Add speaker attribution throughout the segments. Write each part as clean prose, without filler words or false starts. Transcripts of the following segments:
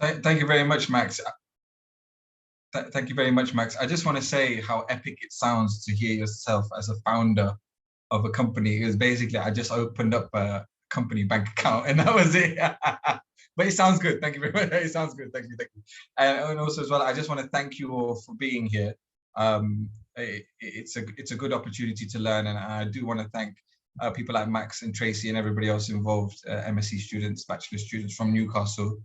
Speaker 1: Thank you very much, Max. Thank you very much, Max. I just want to say how epic it sounds to hear yourself as a founder of a company. It was basically, I just opened up a company bank account and that was it. But it sounds good. Thank you very much. It sounds good. Thank you. Thank you. And also as well, I just want to thank you all for being here. It's a good opportunity to learn, and I do want to thank people like Max and Tracy and everybody else involved, MSc students, bachelor students from Newcastle,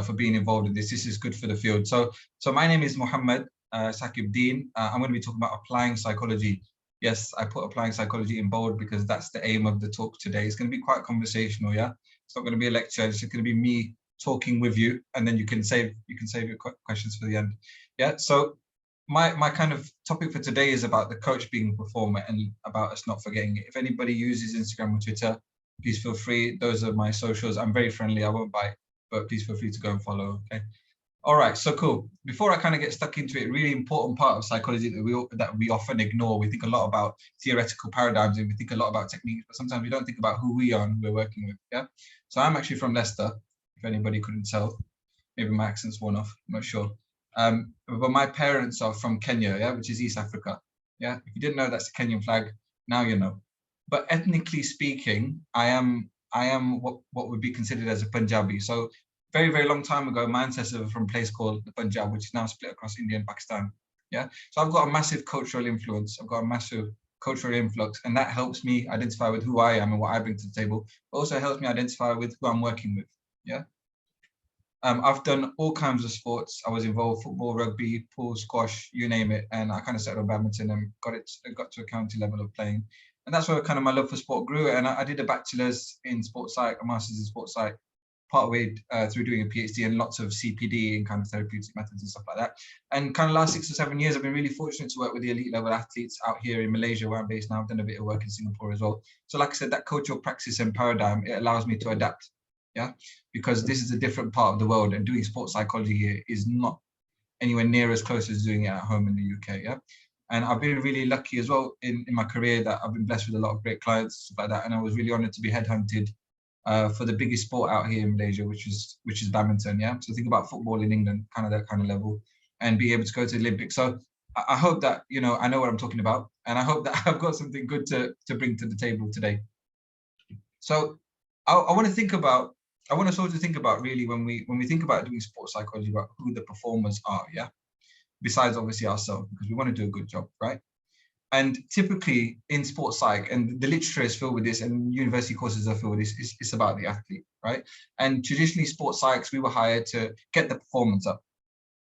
Speaker 1: for being involved in this. This is good for the field. So my name is Mohammed Saqib Dean. I'm going to be talking about applying psychology. Yes, I put applying psychology in bold because that's the aim of the talk today. It's going to be quite conversational, yeah? It's not going to be a lecture. It's just going to be me talking with you, and then you can save your questions for the end. Yeah, so my kind of topic for today is about the coach being a performer and about us not forgetting it. If anybody uses Instagram or Twitter, please feel free. Those are my socials. I'm very friendly. I won't bite, but please feel free to go and follow, okay? All right, so cool. Before I kind of get stuck into it, really important part of psychology that we often ignore. We think a lot about theoretical paradigms and we think a lot about techniques, but sometimes we don't think about who we are and who we're working with, yeah? So I'm actually from Leicester, if anybody couldn't tell. Maybe my accent's worn off, I'm not sure. But my parents are from Kenya, yeah, which is East Africa. Yeah, if you didn't know that's the Kenyan flag, now you know. But ethnically speaking, I am what would be considered as a Punjabi. So very, very long time ago, my ancestors were from a place called the Punjab, which is now split across India and Pakistan. Yeah, so I've got a massive cultural influence. I've got a massive cultural influx, and that helps me identify with who I am and what I bring to the table. But also helps me identify with who I'm working with. Yeah. I've done all kinds of sports. I was involved football, rugby, pool, squash, you name it. And I kind of settled on badminton and got to a county level of playing. And that's where kind of my love for sport grew. And I did a bachelor's in sports psych, a master's in sports psych, partway through doing a PhD and lots of CPD and kind of therapeutic methods and stuff like that. And kind of last 6 or 7 years, I've been really fortunate to work with the elite level athletes out here in Malaysia, where I'm based now. I've done a bit of work in Singapore as well. So like I said, that cultural praxis and paradigm, it allows me to adapt. Yeah, because this is a different part of the world, and doing sports psychology here is not anywhere near as close as doing it at home in the UK. Yeah, and I've been really lucky as well in my career that I've been blessed with a lot of great clients, stuff like that, and I was really honoured to be headhunted for the biggest sport out here in Malaysia, which is badminton. Yeah, so think about football in England, kind of that kind of level, and be able to go to the Olympics. So I hope that I know what I'm talking about, and I hope that I've got something good to bring to the table today. So I want to sort of think about really when we think about doing sports psychology, about who the performers are, yeah? Besides obviously ourselves, because we want to do a good job, right? And typically in sports psych, and the literature is filled with this, and university courses are filled with this, it's about the athlete, right? And traditionally sports psychs, we were hired to get the performance up.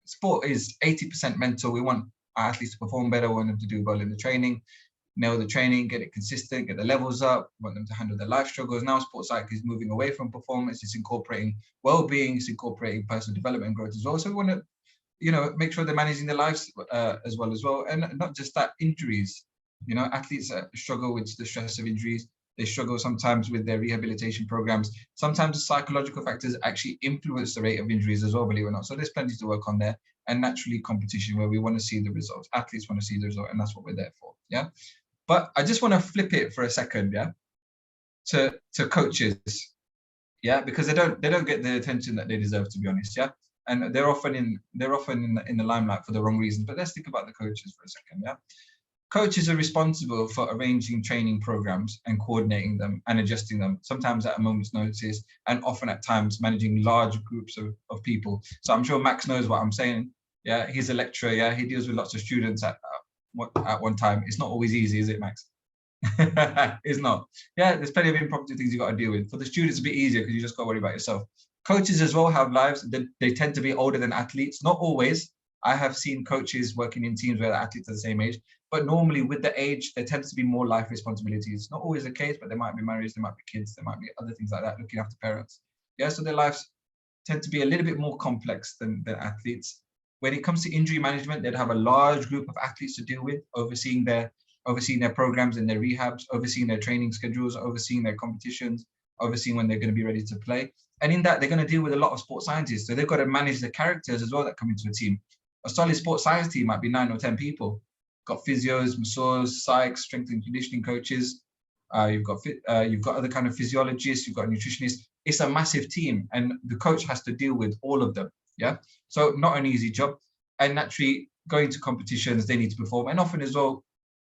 Speaker 1: Sport is 80% mental. We want our athletes to perform better, we want them to do well in the training, nail the training, get it consistent, get the levels up, want them to handle their life struggles. Now sports psych is moving away from performance, it's incorporating well-being, it's incorporating personal development and growth as well. So we want to, make sure they're managing their lives as well. And not just that, injuries. Athletes struggle with the stress of injuries. They struggle sometimes with their rehabilitation programs. Sometimes the psychological factors actually influence the rate of injuries as well, believe it or not. So there's plenty to work on there. And naturally competition, where we want to see the results. Athletes want to see the result, and that's what we're there for, yeah? But I just want to flip it for a second, yeah, to coaches, yeah, because they don't get the attention that they deserve, to be honest, yeah, and they're often in the limelight for the wrong reasons. But let's think about the coaches for a second, yeah. Coaches are responsible for arranging training programs and coordinating them and adjusting them, sometimes at a moment's notice, and often at times managing large groups of people. So I'm sure Max knows what I'm saying. Yeah, he's a lecturer. Yeah, he deals with lots of students at one time. It's not always easy, is it, Max? It's not. Yeah, there's plenty of impromptu things you got to deal with. For the students, it's a bit easier because you just got to worry about yourself. Coaches as well have lives. They tend to be older than athletes. Not always. I have seen coaches working in teams where the athletes are the same age, but normally with the age, there tends to be more life responsibilities. Not always the case, but there might be marriage, there might be kids, there might be other things like that, looking after parents. Yeah, so their lives tend to be a little bit more complex than athletes. When it comes to injury management, they'd have a large group of athletes to deal with, overseeing their programs and their rehabs, overseeing their training schedules, overseeing their competitions, overseeing when they're going to be ready to play. And in that, they're going to deal with a lot of sports scientists. So they've got to manage the characters as well that come into a team. A solid sports science team might be 9 or 10 people. Got physios, masseurs, psychs, strength and conditioning coaches. You've got other kind of physiologists. You've got nutritionists. It's a massive team, and the coach has to deal with all of them. Yeah. So not an easy job. And naturally, going to competitions, they need to perform. And often as well,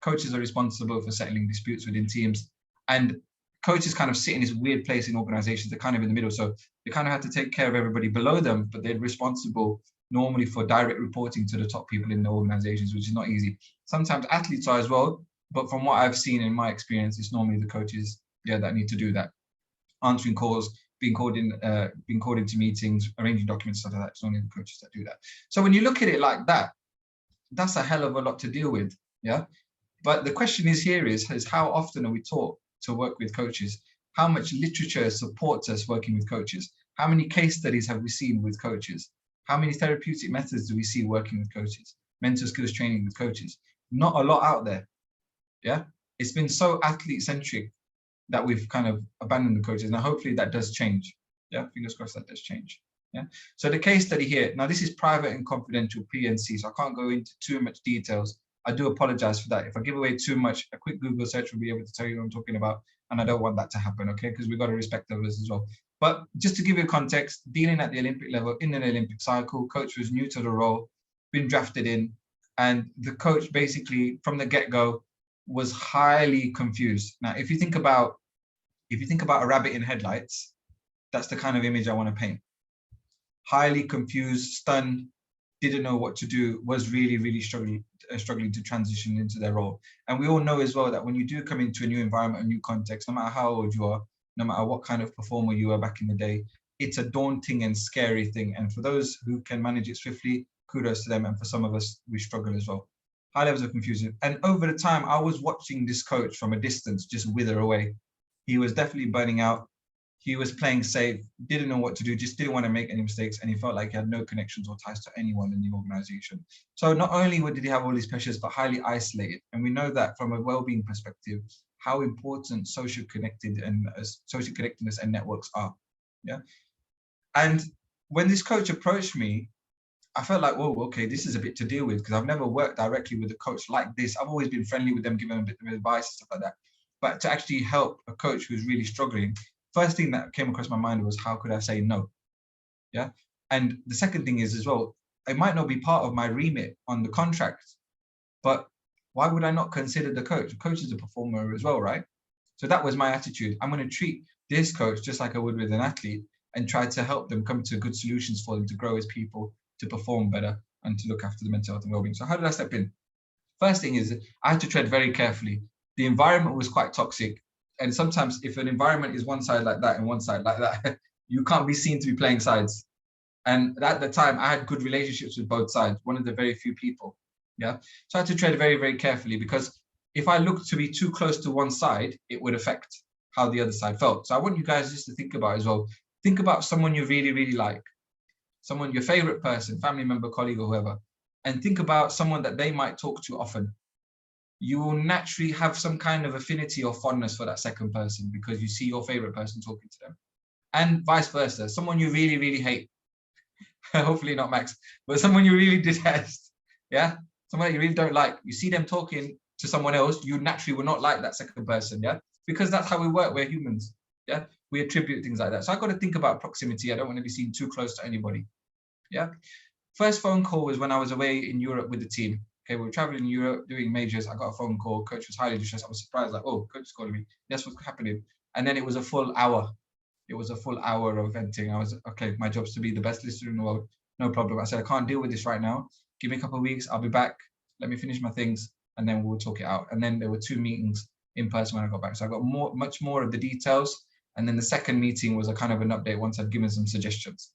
Speaker 1: coaches are responsible for settling disputes within teams. And coaches kind of sit in this weird place in organizations. They're kind of in the middle. So they kind of have to take care of everybody below them, but they're responsible normally for direct reporting to the top people in the organizations, which is not easy. Sometimes athletes are as well, but from what I've seen in my experience, it's normally the coaches, that need to do that. Answering calls, being called into meetings, arranging documents, stuff like that. It's only the coaches that do that. So when you look at it like that, that's a hell of a lot to deal with. Yeah. But the question is how often are we taught to work with coaches? How much literature supports us working with coaches? How many case studies have we seen with coaches? How many therapeutic methods do we see working with coaches? Mental skills training with coaches? Not a lot out there. Yeah. It's been so athlete centric that we've kind of abandoned the coaches. Now, hopefully that does change. Yeah, fingers crossed that does change. Yeah. So the case study here, now this is private and confidential PNC, so I can't go into too much details. I do apologize for that. If I give away too much, a quick Google search will be able to tell you what I'm talking about. And I don't want that to happen, okay? Because we've got to respect others as well. But just to give you context, dealing at the Olympic level in an Olympic cycle, coach was new to the role, been drafted in, and the coach basically from the get-go was highly confused. Now, if you think about a rabbit in headlights, that's the kind of image I want to paint. Highly confused, stunned, didn't know what to do, was really, really struggling to transition into their role. And we all know as well that when you do come into a new environment, a new context, no matter how old you are, no matter what kind of performer you were back in the day, it's a daunting and scary thing. And for those who can manage it swiftly, kudos to them. And for some of us, we struggle as well. High levels of confusion. And over the time, I was watching this coach from a distance just wither away. He was definitely burning out. He was playing safe, didn't know what to do, just didn't want to make any mistakes, and he felt like he had no connections or ties to anyone in the organization. So not only did he have all these pressures, but highly isolated. And we know that from a well-being perspective, how important social connectedness and networks are. Yeah. And when this coach approached me, I felt like, whoa, okay, this is a bit to deal with, because I've never worked directly with a coach like this. I've always been friendly with them, giving them a bit of advice and stuff like that. But to actually help a coach who's really struggling, first thing that came across my mind was, how could I say no? Yeah. And the second thing is as well, it might not be part of my remit on the contract, but why would I not consider the coach? The coach is a performer as well, right? So that was my attitude. I'm going to treat this coach just like I would with an athlete and try to help them come to good solutions for them to grow as people, to perform better, and to look after the mental health and well-being. So how did I step in? First thing is I had to tread very carefully. The environment was quite toxic. And sometimes if an environment is one side like that and one side like that, you can't be seen to be playing sides. And at the time, I had good relationships with both sides, one of the very few people. Yeah. So I had to tread very, very carefully, because if I looked to be too close to one side, it would affect how the other side felt. So I want you guys just to think about as well. Think about someone you really, really like, someone, your favorite person, family member, colleague, or whoever, and think about someone that they might talk to often. You will naturally have some kind of affinity or fondness for that second person because you see your favorite person talking to them. And vice versa, someone you really, really hate, hopefully not Max, but someone you really detest, yeah? Someone that you really don't like, you see them talking to someone else, you naturally will not like that second person, yeah? Because that's how we work, we're humans, yeah? We attribute things like that. So I've got to think about proximity. I don't want to be seen too close to anybody, yeah? First phone call was when I was away in Europe with the team. Okay, we were traveling in Europe, doing majors. I got a phone call. Coach was highly distressed. I was surprised, like, oh, coach is calling me. That's what's happening. And then it was a full hour. It was a full hour of venting. I was, okay, my job's to be the best listener in the world. No problem. I said, I can't deal with this right now. Give me a couple of weeks. I'll be back. Let me finish my things, and then we'll talk it out. And then there were 2 meetings in person when I got back. So I got much more of the details. And then the second meeting was a kind of an update once I'd given some suggestions.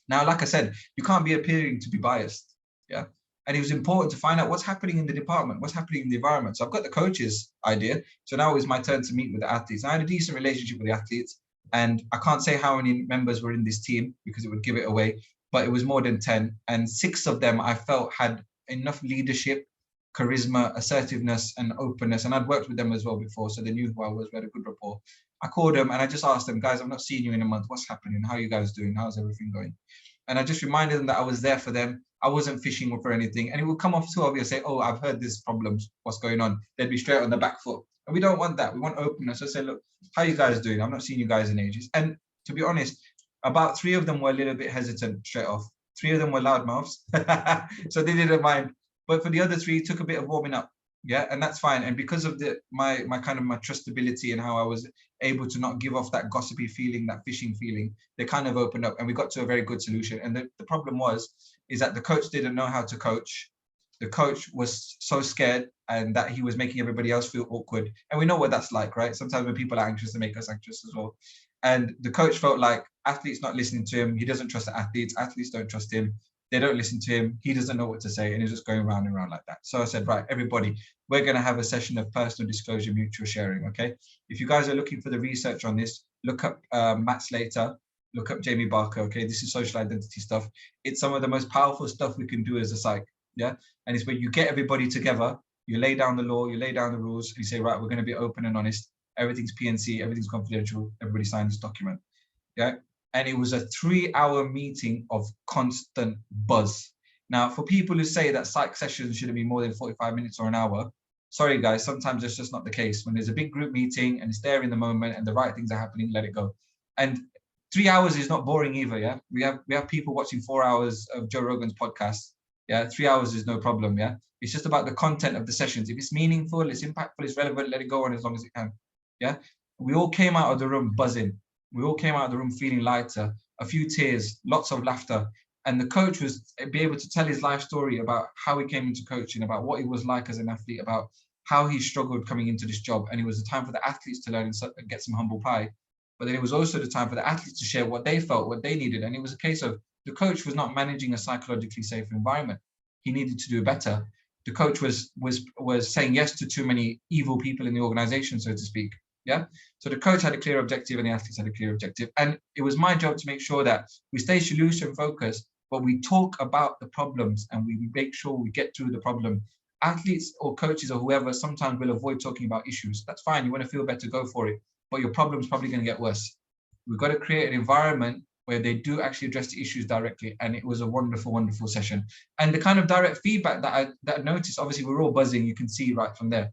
Speaker 1: Now, like I said, you can't be appearing to be biased. Yeah. And it was important to find out what's happening in the department, what's happening in the environment. So I've got the coach's idea. So now it's my turn to meet with the athletes. And I had a decent relationship with the athletes. And I can't say how many members were in this team because it would give it away, but it was more than 10. And 6 of them I felt had enough leadership, charisma, assertiveness, and openness. And I'd worked with them as well before, so they knew who I was. We had a good rapport. I called them and I just asked them, guys, I'm not seeing you in a month. What's happening? How are you guys doing? How's everything going? And I just reminded them that I was there for them. I wasn't fishing for anything. And it would come off too obvious, say, oh, I've heard this problems. What's going on? They'd be straight on the back foot. And we don't want that. We want openness. So say, look, how are you guys doing? I've not seen you guys in ages. And to be honest, about 3 of them were a little bit hesitant straight off. 3 of them were loudmouths, so they didn't mind. But for the other 3, it took a bit of warming up. Yeah, and that's fine. And because of my trustability and how I was able to not give off that gossipy feeling, that fishing feeling, they kind of opened up and we got to a very good solution. And the problem is that the coach didn't know how to coach. The coach was so scared and that he was making everybody else feel awkward. And we know what that's like, right? Sometimes when people are anxious, they make us anxious as well. And the coach felt like athletes not listening to him. He doesn't trust the athletes. Athletes don't trust him. They don't listen to him. He doesn't know what to say. And he's just going round and round like that. So I said, right, everybody, we're going to have a session of personal disclosure, mutual sharing. Okay. If you guys are looking for the research on this, look up Matt Slater, look up Jamie Barker. Okay. This is social identity stuff. It's some of the most powerful stuff we can do as a psych. Yeah. And it's where you get everybody together, you lay down the law, you lay down the rules, and you say, right, we're going to be open and honest. Everything's PNC, everything's confidential. Everybody signs this document. Yeah. And it was a 3-hour meeting of constant buzz. Now, for people who say that psych sessions shouldn't be more than 45 minutes or an hour, sorry guys, sometimes it's just not the case. When there's a big group meeting and it's there in the moment and the right things are happening, let it go. And 3 hours is not boring either. Yeah, we have people watching 4 hours of Joe Rogan's podcast. Yeah, 3 hours is no problem. Yeah, it's just about the content of the sessions. If it's meaningful, it's impactful, it's relevant, let it go on as long as it can. Yeah, we all came out of the room buzzing. We all came out of the room feeling lighter, a few tears, lots of laughter. And the coach was able to tell his life story about how he came into coaching, about what it was like as an athlete, about how he struggled coming into this job. And it was the time for the athletes to learn and get some humble pie. But then it was also the time for the athletes to share what they felt, what they needed. And it was a case of the coach was not managing a psychologically safe environment. He needed to do better. The coach was saying yes to too many evil people in the organization, so to speak. Yeah. So the coach had a clear objective and the athletes had a clear objective. And it was my job to make sure that we stay solution focused, but we talk about the problems and we make sure we get through the problem. Athletes or coaches or whoever sometimes will avoid talking about issues. That's fine. You want to feel better, go for it. But your problem's probably going to get worse. We've got to create an environment where they do actually address the issues directly. And it was a wonderful, wonderful session. And the kind of direct feedback that I noticed, obviously we're all buzzing. You can see right from there.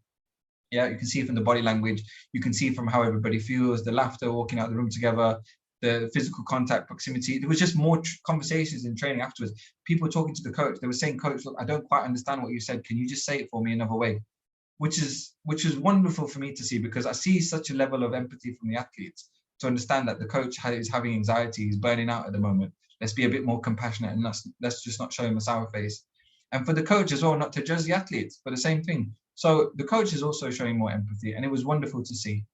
Speaker 1: Yeah, you can see from the body language, you can see from how everybody feels, the laughter, walking out of the room together, the physical contact, proximity. There was just more conversations in training afterwards. People talking to the coach, they were saying, coach, look, I don't quite understand what you said. Can you just say it for me another way? Which is wonderful for me to see, because I see such a level of empathy from the athletes to understand that the coach is having anxiety, he's burning out at the moment. Let's be a bit more compassionate and let's just not show him a sour face. And for the coach as well, not to judge the athletes for the same thing. So the coach is also showing more empathy, and it was wonderful to see.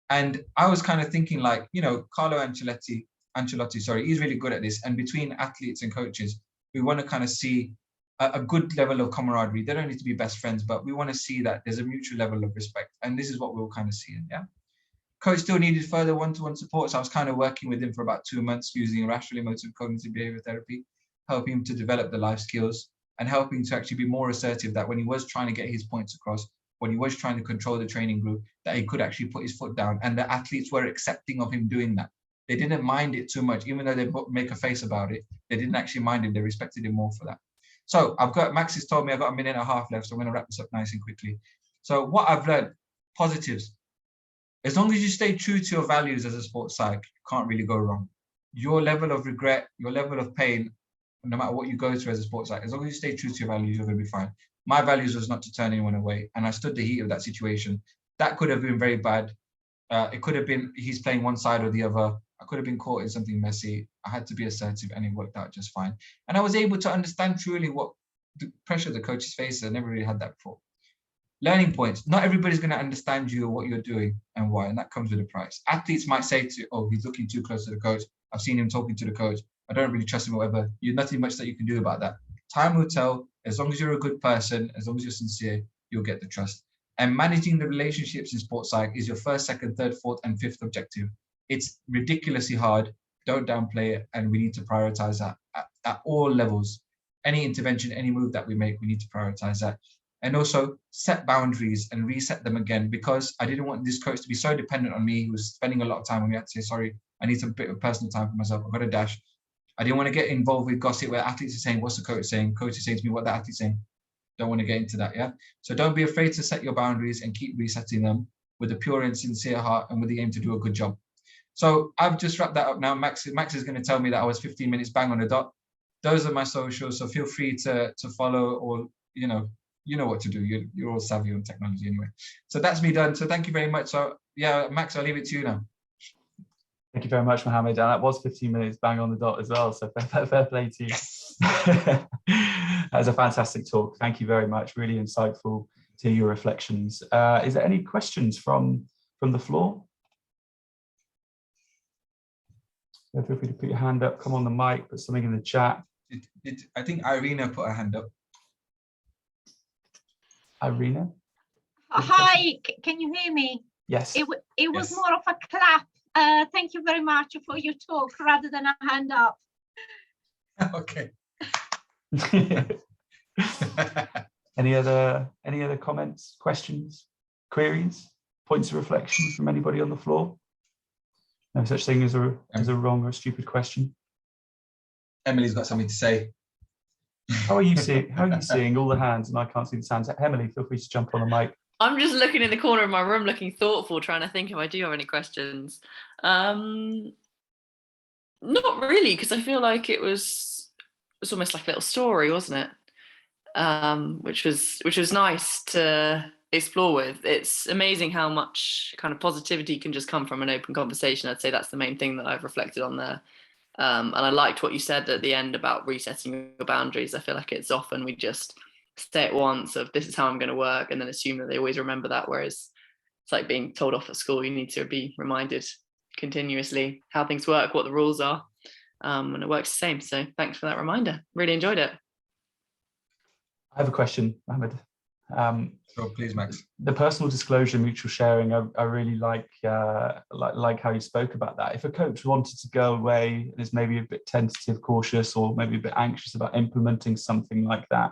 Speaker 1: And I was kind of thinking, like, you know, Carlo Ancelotti, he's really good at this. And between athletes and coaches, we want to kind of see a good level of camaraderie. They don't need to be best friends, but we want to see that there's a mutual level of respect. And this is what we'll kind of see. Yeah. Coach still needed further one-to-one support. So I was kind of working with him for about 2 months using rational emotive cognitive behavior therapy, helping him to develop the life skills and helping to actually be more assertive, that when he was trying to get his points across, when he was trying to control the training group, that he could actually put his foot down. And the athletes were accepting of him doing that. They didn't mind it too much, even though they make a face about it. They didn't actually mind it. They respected him more for that. So Max has told me I've got a minute and a half left, so I'm going to wrap this up nice and quickly. So what I've learned, positives. As long as you stay true to your values as a sports psych, you can't really go wrong. Your level of regret, your level of pain, no matter what you go through as a sports psych, as long as you stay true to your values, you're going to be fine. My values was not to turn anyone away, and I stood the heat of that situation. That could have been very bad. It could have been he's playing one side or the other. I could have been caught in something messy. I had to be assertive, and it worked out just fine. And I was able to understand truly what the pressure the coaches face. I never really had that before. Learning points. Not everybody's going to understand you or what you're doing and why, and that comes with a price. Athletes might say to you, oh, he's looking too close to the coach. I've seen him talking to the coach. I don't really trust him or whatever. You're nothing much that you can do about that. Time will tell. As long as you're a good person, as long as you're sincere, you'll get the trust. And managing the relationships in sports psych is your first, second, third, fourth, and fifth objective. It's ridiculously hard. Don't downplay it. And we need to prioritize that at all levels. Any intervention, any move that we make, we need to prioritize that. And also set boundaries and reset them again, because I didn't want this coach to be so dependent on me. He was spending a lot of time on me. I had to say, sorry, I need some bit of personal time for myself. I've got a dash. I didn't want to get involved with gossip where athletes are saying, what's the coach saying? Coach is saying to me, what the athlete's saying. Don't want to get into that, yeah? So don't be afraid to set your boundaries and keep resetting them with a pure and sincere heart and with the aim to do a good job. So I've just wrapped that up now. Max is going to tell me that I was 15 minutes bang on the dot. those are my socials. So feel free to follow, or you know what to do. You're all savvy on technology anyway. So that's me done. So thank you very much. So yeah, Max, I'll leave it to you now.
Speaker 2: Thank you very much, Mohammed. And that was 15 minutes bang on the dot as well. So fair play to you. That was a fantastic talk. Thank you very much. Really insightful to hear your reflections. Is there any questions from the floor? So feel free to put your hand up, come on the mic, put something in the chat.
Speaker 1: I think Irina put her hand up.
Speaker 2: Irina?
Speaker 3: Hi, can you hear me?
Speaker 2: Yes.
Speaker 3: It was
Speaker 1: Yes.
Speaker 3: more of a clap. Thank you very much for your talk rather than a hand up.
Speaker 1: Okay.
Speaker 2: Any other comments, questions, queries, points of reflection from anybody on the floor? No such thing as a wrong or a stupid question.
Speaker 1: Emily's got something to say.
Speaker 2: How are you seeing all the hands and I can't see the hands? Emily, feel free to jump on the mic.
Speaker 4: I'm just looking in the corner of my room, looking thoughtful, trying to think if I do have any questions. Not really, because I feel like it was almost like a little story, wasn't it? Which was nice to explore with. It's amazing how much kind of positivity can just come from an open conversation. I'd say that's the main thing that I've reflected on there. And I liked what you said at the end about resetting your boundaries. I feel like it's often we just say it once of this is how I'm going to work and then assume that they always remember that, whereas it's like being told off at school. You need to be reminded continuously how things work, what the rules are, and it works the same. So thanks for that reminder. Really enjoyed it.
Speaker 2: I have a question, Mohammed.
Speaker 1: Sure, please, Max.
Speaker 2: The personal disclosure, mutual sharing, I really like how you spoke about that. If a coach wanted to go away and is maybe a bit tentative, cautious, or maybe a bit anxious about implementing something like that,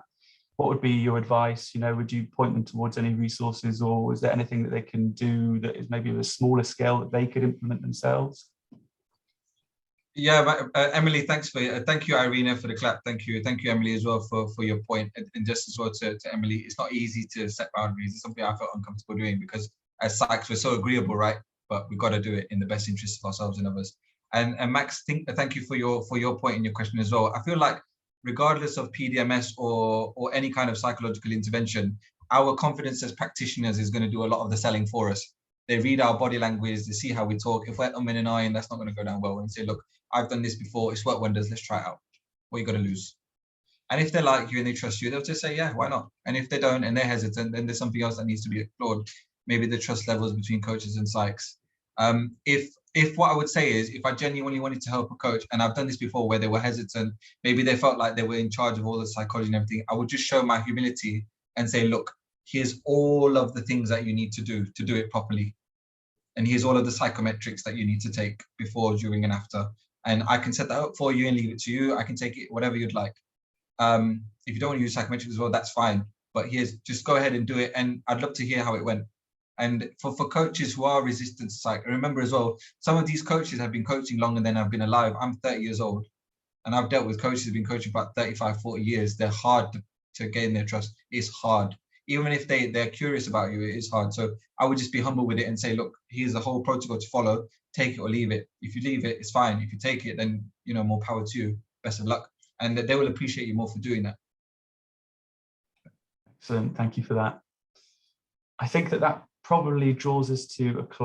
Speaker 2: what would be your advice? Would you point them towards any resources, or is there anything that they can do that is maybe of a smaller scale that they could implement themselves?
Speaker 1: Yeah, Emily, thank you, Irina, for the clap. Thank you, Emily, as well for your point. And just as well to Emily, it's not easy to set boundaries. It's something I felt uncomfortable doing because as psychs, we're so agreeable, right? But we've got to do it in the best interest of ourselves and others. And Max, thank you for your point and your question as well. I feel like regardless of PDMS or any kind of psychological intervention, our confidence as practitioners is going to do a lot of the selling for us. They read our body language, they see how we talk. If we're umming and ahhing, that's not going to go down well. And say, look, I've done this before, it's worked wonders, let's try it out. What you got to lose? And if they like you and they trust you, they'll just say, yeah, why not? And if they don't and they're hesitant, then there's something else that needs to be explored. Maybe the trust levels between coaches and psychs. If what I would say is, if I genuinely wanted to help a coach, and I've done this before where they were hesitant, maybe they felt like they were in charge of all the psychology and everything, I would just show my humility and say, look, here's all of the things that you need to do it properly. And here's all of the psychometrics that you need to take before, during, and after. And I can set that up for you and leave it to you. I can take it whatever you'd like. If you don't want to use psychometrics as well, that's fine. But just go ahead and do it. And I'd love to hear how it went. And for coaches who are resistant to psych, remember as well, some of these coaches have been coaching longer than I've been alive. I'm 30 years old. And I've dealt with coaches who've been coaching for about 35, 40 years. They're hard to gain their trust. It's hard. Even if they're curious about you, it is hard. So I would just be humble with it and say, look, here's the whole protocol to follow. Take it or leave it. If you leave it, it's fine. If you take it, then, more power to you. Best of luck. And they will appreciate you more for doing that.
Speaker 2: Excellent. Thank you for that. I think that probably draws us to a close.